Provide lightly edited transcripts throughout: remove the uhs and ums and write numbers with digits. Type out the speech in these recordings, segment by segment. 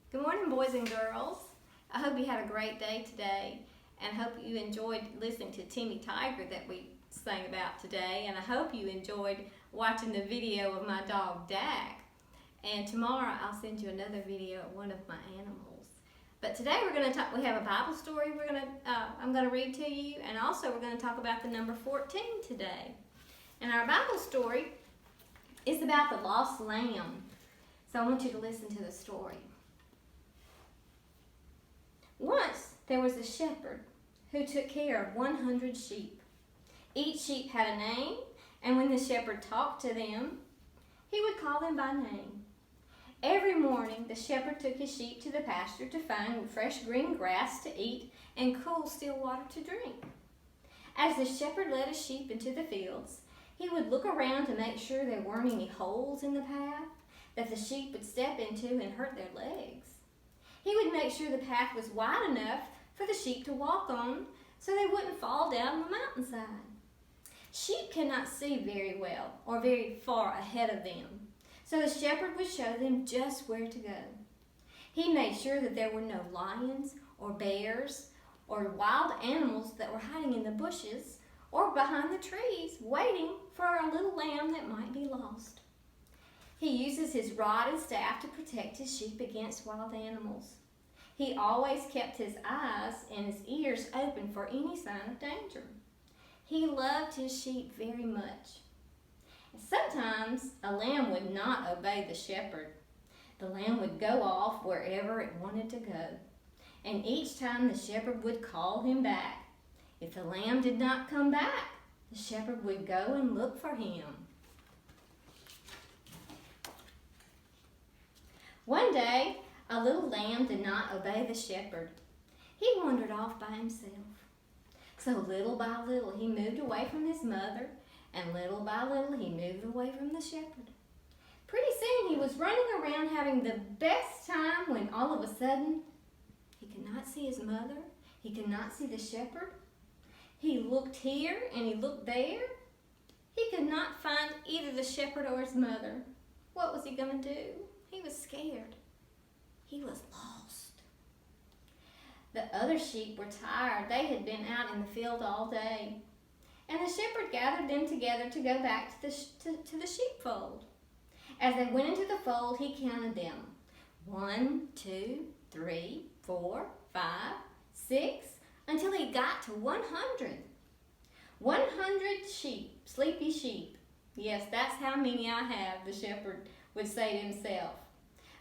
Good morning, boys and girls. I hope you had a great day today and hope you enjoyed listening to Timmy Tiger that we sang about today. And I hope you enjoyed watching the video of my dog, Dak. And tomorrow I'll send you another video of one of my animals. But today we're going to talk, we have a Bible story I'm going to read to you, and also we're going to talk about the number 14 today. And our Bible story is about the lost lamb. So I want you to listen to the story. Once there was a shepherd who took care of 100 sheep. Each sheep had a name, and when the shepherd talked to them, he would call them by name. Every morning, the shepherd took his sheep to the pasture to find fresh green grass to eat and cool still water to drink. As the shepherd led his sheep into the fields, he would look around to make sure there weren't any holes in the path that the sheep would step into and hurt their legs. He would make sure the path was wide enough for the sheep to walk on so they wouldn't fall down the mountainside. Sheep cannot see very well or very far ahead of them, so the shepherd would show them just where to go. He made sure that there were no lions or bears or wild animals that were hiding in the bushes or behind the trees waiting for a little lamb that might be lost. He uses his rod and staff to protect his sheep against wild animals. He always kept his eyes and his ears open for any sign of danger. He loved his sheep very much. Sometimes a lamb would not obey the shepherd. The lamb would go off wherever it wanted to go, and each time the shepherd would call him back. If the lamb did not come back, the shepherd would go and look for him. One day, a little lamb did not obey the shepherd. He wandered off by himself. So little by little, he moved away from his mother, and little by little, he moved away from the shepherd. Pretty soon, he was running around having the best time when all of a sudden, he could not see his mother. He could not see the shepherd. He looked here and he looked there. He could not find either the shepherd or his mother. What was he going to do? He was scared. He was lost. The other sheep were tired. They had been out in the field all day. And the shepherd gathered them together to go back to the sheepfold. As they went into the fold, he counted them. 1, 2, 3, 4, 5, 6, until he got to 100. 100 sheep, sleepy sheep. Yes, that's how many I have, the shepherd would say to himself.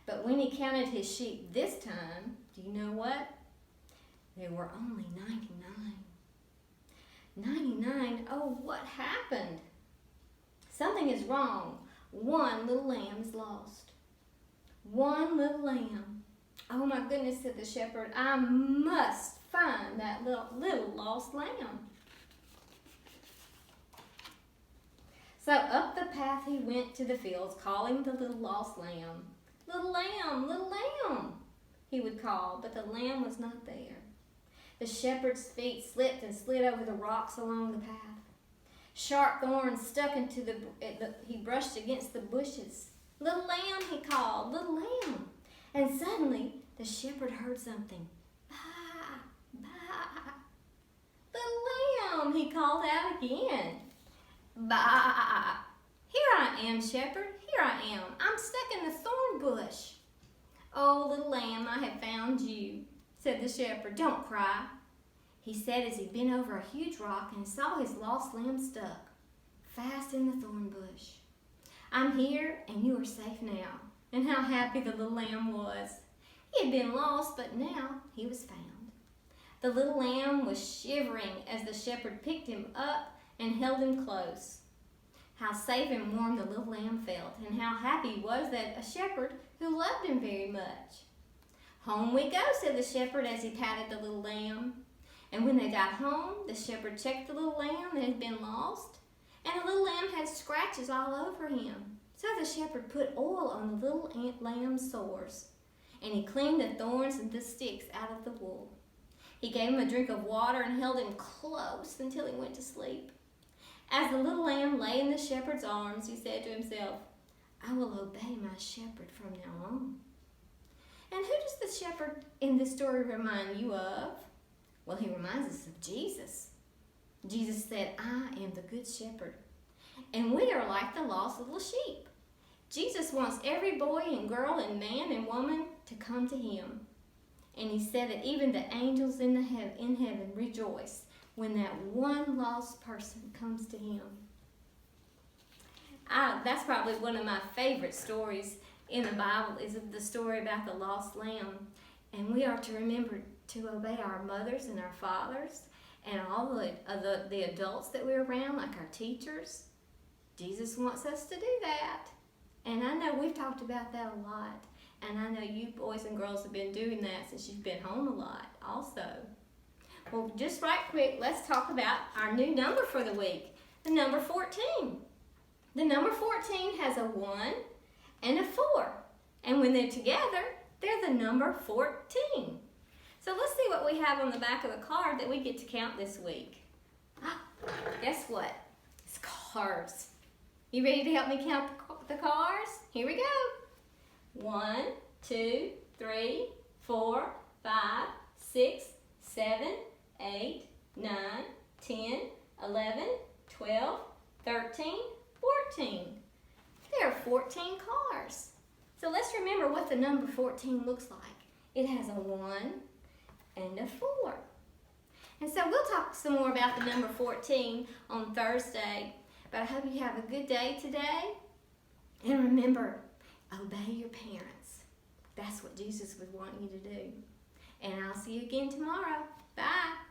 But when he counted his sheep this time, do you know what? There were only 99. 99, oh, what happened? Something is wrong. One little lamb is lost. One little lamb. Oh my goodness, said the shepherd, I must find that little lost lamb. So up the path he went to the fields, calling the little lost lamb. Little lamb, he would call, but the lamb was not there. The shepherd's feet slipped and slid over the rocks along the path. Sharp thorns stuck into he brushed against the bushes. Little lamb, he called, little lamb. And suddenly, the shepherd heard something. Bah, bah. Little lamb, he called out again. Bah. Here I am, shepherd, here I am. I'm stuck in the thorn bush. Oh, little lamb, I have found you, said the shepherd. Don't cry, he said as he bent over a huge rock and saw his lost lamb stuck fast in the thorn bush. I'm here and you are safe now. And how happy the little lamb was. He had been lost, but now he was found. The little lamb was shivering as the shepherd picked him up and held him close. How safe and warm the little lamb felt, and how happy he was that a shepherd who loved him very much. Home we go, said the shepherd as he patted the little lamb. And when they got home, the shepherd checked the little lamb that had been lost, and the little lamb had scratches all over him. So the shepherd put oil on the little lamb's sores, and he cleaned the thorns and the sticks out of the wool. He gave him a drink of water and held him close until he went to sleep. As the little lamb lay in the shepherd's arms, he said to himself, I will obey my shepherd from now on. And who does the shepherd in this story remind you of? Well, he reminds us of Jesus. Jesus said, I am the good shepherd. And we are like the lost little sheep. Jesus wants every boy and girl and man and woman to come to him. And he said that even the angels in heaven rejoice when that one lost person comes to him. That's probably one of my favorite stories in the Bible, is the story about the lost lamb. And we are to remember to obey our mothers and our fathers and all the adults that we're around, like our teachers. Jesus wants us to do that. And I know we've talked about that a lot. And I know you boys and girls have been doing that since you've been home a lot also. Well, just right quick, let's talk about our new number for the week, the number 14. The number 14 has a 1 and a 4. And when they're together, they're the number 14. So let's see what we have on the back of the card that we get to count this week. Guess what? It's cars. You ready to help me count the cars? Here we go. 1, 2, 3, 4, 5, 6, 7, 8, 9, 10, 11, 12, 13, 14. There are 14 cars. So let's remember what the number 14 looks like. It has a 1 and a 4. And so we'll talk some more about the number 14 on Thursday. But I hope you have a good day today. And remember, obey your parents. That's what Jesus would want you to do. And I'll see you again tomorrow. Bye.